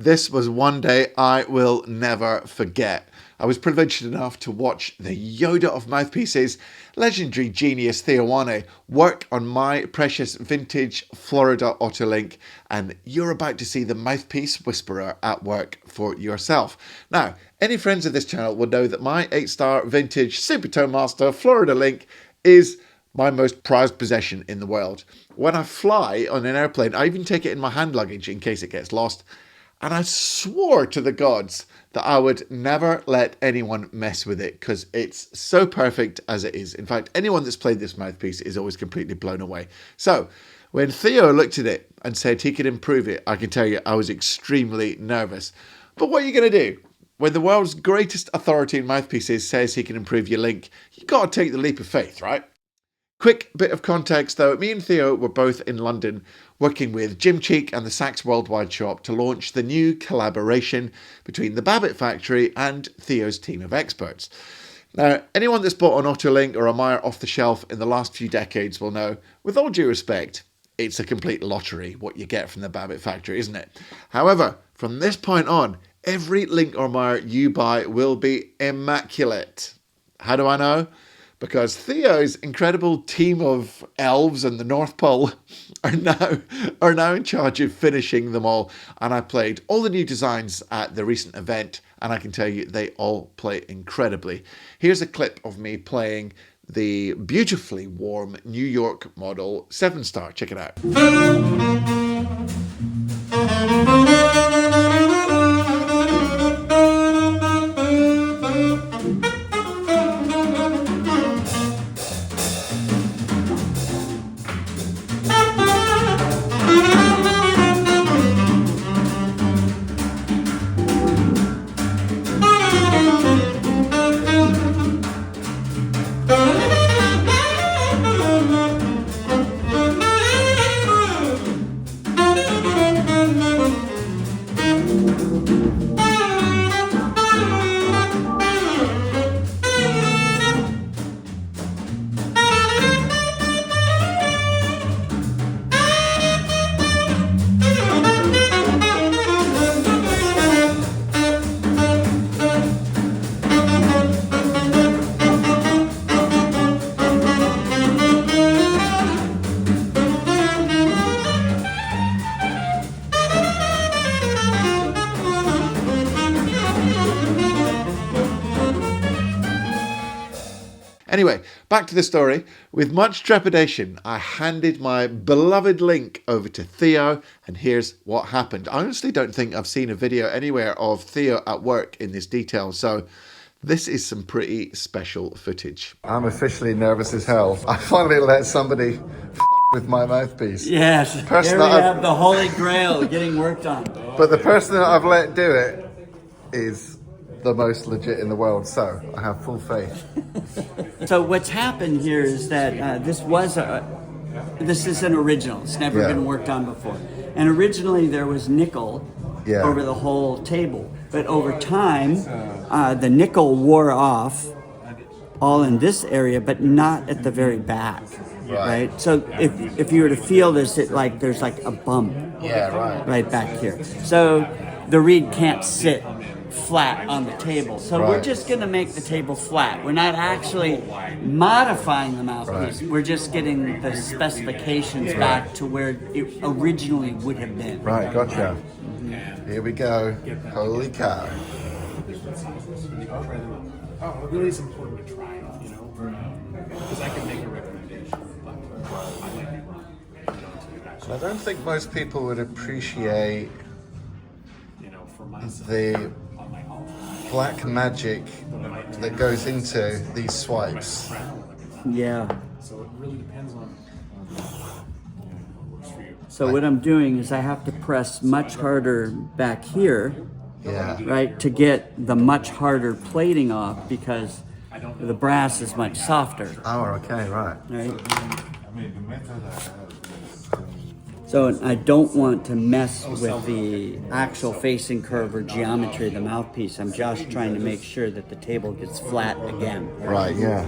this was one day I will never forget. I was privileged enough to watch the Yoda of mouthpieces, legendary genius Theo Wanne, work on my precious vintage Florida Otto Link, and you're about to see the mouthpiece whisperer at work for yourself. Now, any friends of this channel will know that my 8-star vintage Supertone Master Florida Link is my most prized possession in the world. When I fly on an airplane, I even take it in my hand luggage in case it gets lost. And I swore to the gods that I would never let anyone mess with it because it's so perfect as it is. In fact, anyone that's played this mouthpiece is always completely blown away. So when Theo looked at it and said he could improve it, I can tell you I was extremely nervous. But what are you going to do? When the world's greatest authority in mouthpieces says he can improve your link, you've got to take the leap of faith, right? Quick bit of context though, me and Theo were both in London working with Jim Cheek and the Sax Worldwide shop to launch the new collaboration between the Babbit factory and Theo's team of experts. Now, anyone that's bought an Otto Link or a Meyer off the shelf in the last few decades will know, with all due respect, it's a complete lottery what you get from the Babbit factory, isn't it? However, from this point on, every Link or Meyer you buy will be immaculate. How do I know? Because Theo's incredible team of elves and the North Pole are now in charge of finishing them all. And I played all the new designs at the recent event, and I can tell you they all play incredibly. Here's a clip of me playing the beautifully warm New York model 7-star. Check it out. Anyway, back to the story. With much trepidation, I handed my beloved Link over to Theo, and here's what happened. I honestly don't think I've seen a video anywhere of Theo at work in this detail, so this is some pretty special footage. I'm officially nervous as hell. I finally let somebody with my mouthpiece. Yes, here we have the Holy Grail getting worked on. But the person that I've let do it is the most legit in the world, so I have full faith. So what's happened here is that this is an original. It's never been worked on before. And originally there was nickel over the whole table. But over time, the nickel wore off all in this area, but not at the very back. Right? So if you were to feel this, there's like a bump right back here. So the reed can't sit flat on the table. So we're just going to make the table flat. We're not actually modifying the mouthpiece. We're just getting the specifications back to where it originally would have been. Right, gotcha. Here we go. Holy cow. Oh, it really is important to try, you know, because I can make a recommendation, but I might be wrong. I don't think most people would appreciate the black magic that goes into these swipes. Yeah. So it really depends on what works for you. So what I'm doing is I have to press much harder back here, right, to get the much harder plating off because the brass is much softer. Oh, okay, right. So I don't want to mess with the actual facing curve or geometry of the mouthpiece. I'm just trying to make sure that the table gets flat again. Right, yeah.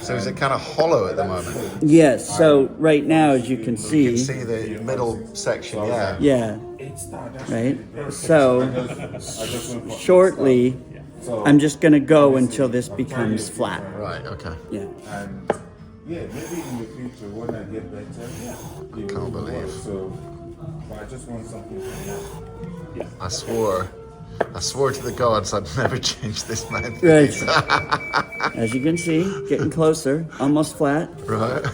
So is it kind of hollow at the moment? Yes, so right now, as you can see... You can see the middle section, Yeah, right? So shortly, I'm just going to go until this becomes flat. Right, okay. Yeah. And yeah, maybe in the future when I get better, I can't believe. So, but I just want something from now. I swore to the gods I'd never change this mouthpiece. Right. As you can see, getting closer, almost flat. Right.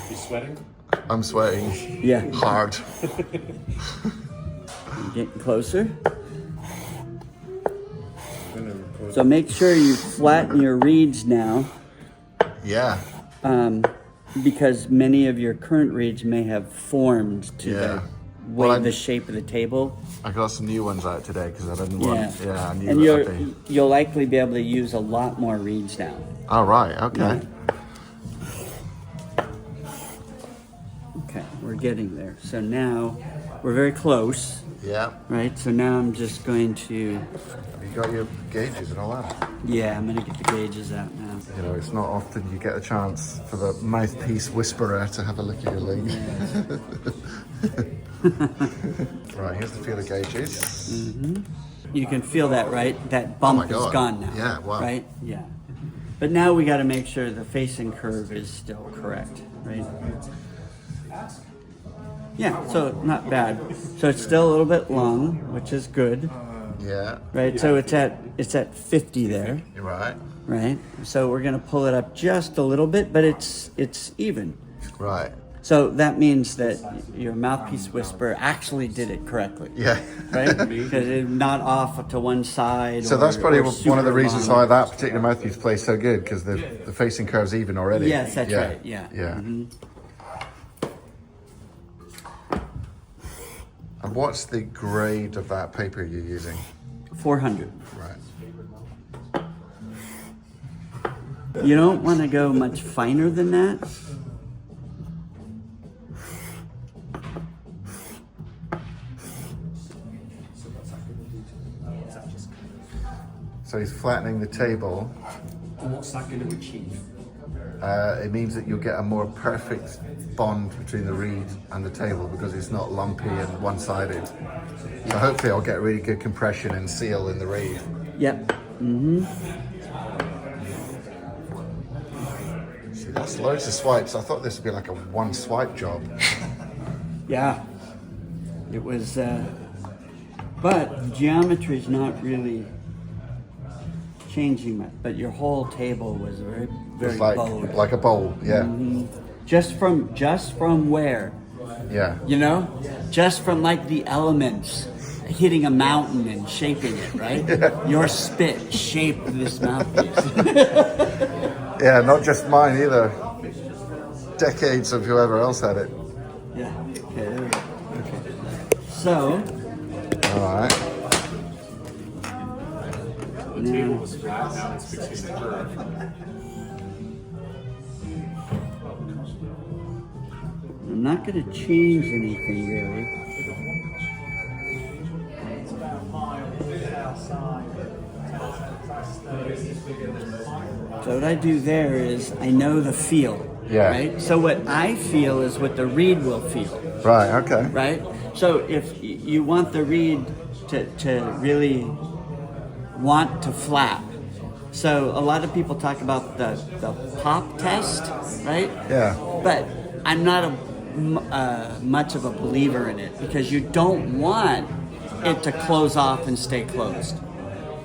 You sweating? I'm sweating Yeah. hard. Getting closer. So make sure you flatten your reeds now, Yeah. because many of your current reeds may have formed to the way the shape of the table. I got some new ones out today because I didn't want. Yeah, I knew and that. you'll likely be able to use a lot more reeds now. All right. Okay. Yeah. Okay, we're getting there. So now we're very close. Yeah. Right. So now I'm just going to. Have you got your gauges and all that? Yeah, I'm gonna get the gauges out now. You know, it's not often you get a chance for the mouthpiece whisperer to have a look at your leg. Right, here's the feeler gauges. Mm-hmm. You can feel that, right? That bump is gone now. Yeah, wow. Right? Yeah. But now we got to make sure the facing curve is still correct, right? Yeah, so not bad. So it's still a little bit long, which is good. Yeah. Right, so it's at 50 there. You're right. Right. So we're gonna pull it up just a little bit, but it's even. Right. So that means that your mouthpiece whisperer actually did it correctly. Yeah. Right? Because it's not off to one side. So that's probably one of the reasons long. why that particular mouthpiece plays so good, because the facing curve's even already. Yes, that's right. Yeah. Yeah. Mm-hmm. And what's the grade of that paper you're using? 400. Right. You don't want to go much finer than that. So he's flattening the table. And what's that going to achieve? It means that you'll get a more perfect bond between the reed and the table because it's not lumpy and one-sided. So hopefully I'll get really good compression and seal in the reed. Yep. Mm-hmm. See, that's loads of swipes. I thought this would be like a one-swipe job. Yeah. It was, but geometry's not really changing much. But your whole table was very It's like bowed. like a bowl, yeah. Mm-hmm. Just from where? Yeah. You know? Just from like the elements hitting a mountain and shaping it, right? Yeah. Your spit shaped this mouthpiece. Yeah, not just mine either. Decades of whoever else had it. Yeah. Okay, there we go. Okay. So. Alright. The table was flat, now it's fixing the curve. I'm not going to change anything really. So what I do there is I know the feel. Yeah. Right? So what I feel is what the reed will feel. Right, okay. Right? So if you want the reed to really want to flap. So a lot of people talk about the pop test, right? Yeah. But I'm not much of a believer in it because you don't want it to close off and stay closed,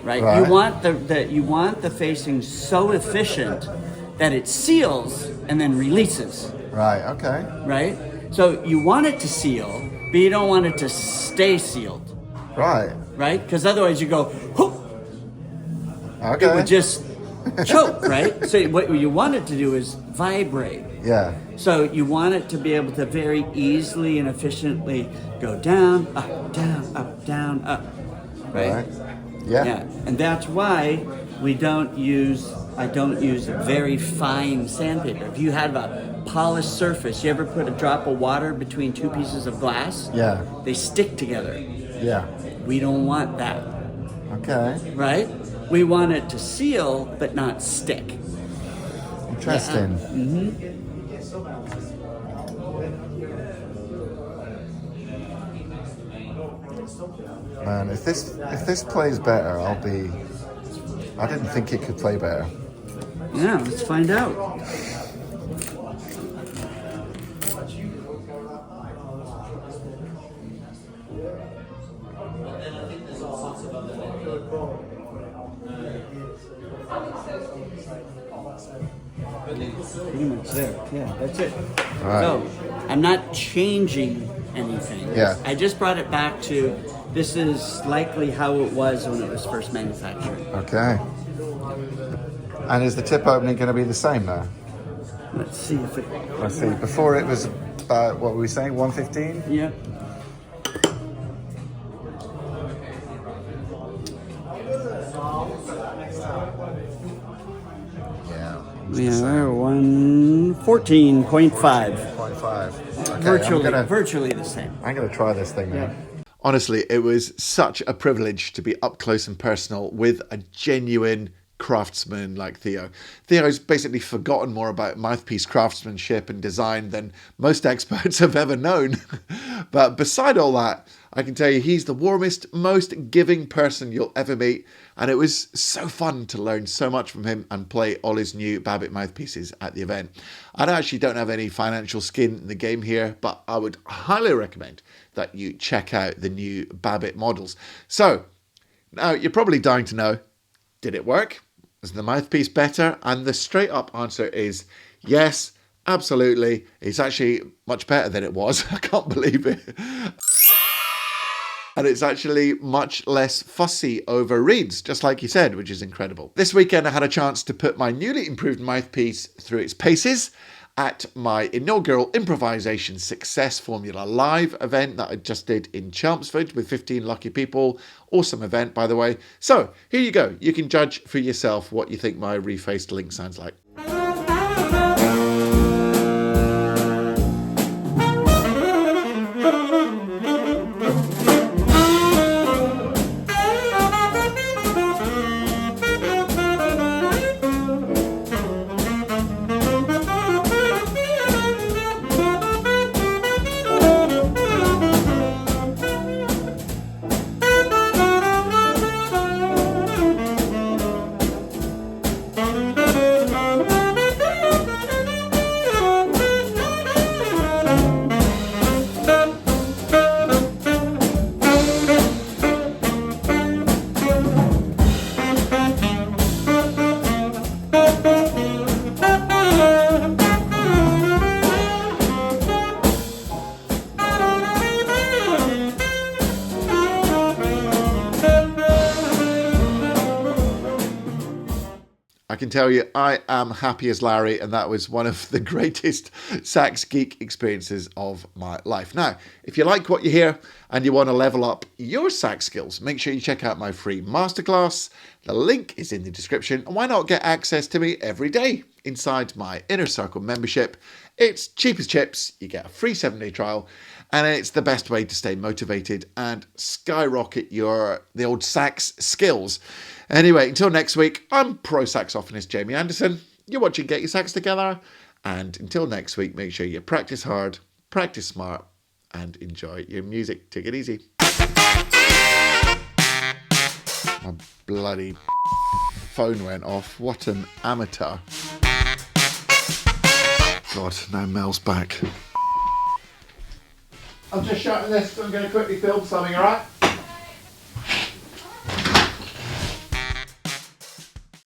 right? You want you want the facing so efficient that it seals and then releases. Right, okay. Right? So you want it to seal, but you don't want it to stay sealed. Right. Right? Because otherwise you go, whoop, Okay. it would just choke, right? So what you want it to do is vibrate. Yeah. So you want it to be able to very easily and efficiently go down, up, down, up, down, up. Right? Yeah. Yeah. And that's why I don't use very fine sandpaper. If you have a polished surface, you ever put a drop of water between two pieces of glass? Yeah. They stick together. Yeah. We don't want that. Okay. Right? We want it to seal, but not stick. Interesting. Yeah. Mm-hmm. Man, if this plays better, I'll be... I didn't think it could play better. Yeah, let's find out. Pretty much there. Yeah, that's it. Right. So, I'm not changing anything. Yeah. I just brought it back to, this is likely how it was when it was first manufactured. Okay. And is the tip opening going to be the same now? Let's see if it... Let's see. Before it was about, what were we saying, 115? Yeah. Yeah, 114.5. 0.5. Okay, virtually the same. I'm going to try this thing now. Honestly, it was such a privilege to be up close and personal with a genuine craftsman like Theo. Theo's basically forgotten more about mouthpiece craftsmanship and design than most experts have ever known. But beside all that, I can tell you he's the warmest, most giving person you'll ever meet. And it was so fun to learn so much from him and play all his new Babbit mouthpieces at the event. I actually don't have any financial skin in the game here, but I would highly recommend that you check out the new Babbit models. So, now you're probably dying to know, did it work? Is the mouthpiece better? And the straight up answer is yes, absolutely. It's actually much better than it was. I can't believe it. And it's actually much less fussy over reeds, just like you said, which is incredible. This weekend I had a chance to put my newly improved mouthpiece through its paces at my inaugural Improvisation Success Formula Live event that I just did in Chelmsford with 15 lucky people. Awesome event, by the way. So here you go. You can judge for yourself what you think my refaced link sounds like. I can tell you, I am happy as Larry, and that was one of the greatest sax geek experiences of my life. Now, if you like what you hear and you want to level up your sax skills, make sure you check out my free masterclass. The link is in the description, and why not get access to me every day inside my Inner Circle membership? It's cheap as chips, you get a free 7-day trial, and it's the best way to stay motivated and skyrocket the old sax skills. Anyway, until next week, I'm pro saxophonist Jamie Anderson. You're watching Get Your Sax Together. And until next week, make sure you practice hard, practice smart, and enjoy your music. Take it easy. My bloody phone went off. What an amateur. God, now Mel's back. I'm just shutting this, so I'm going to quickly film something, alright?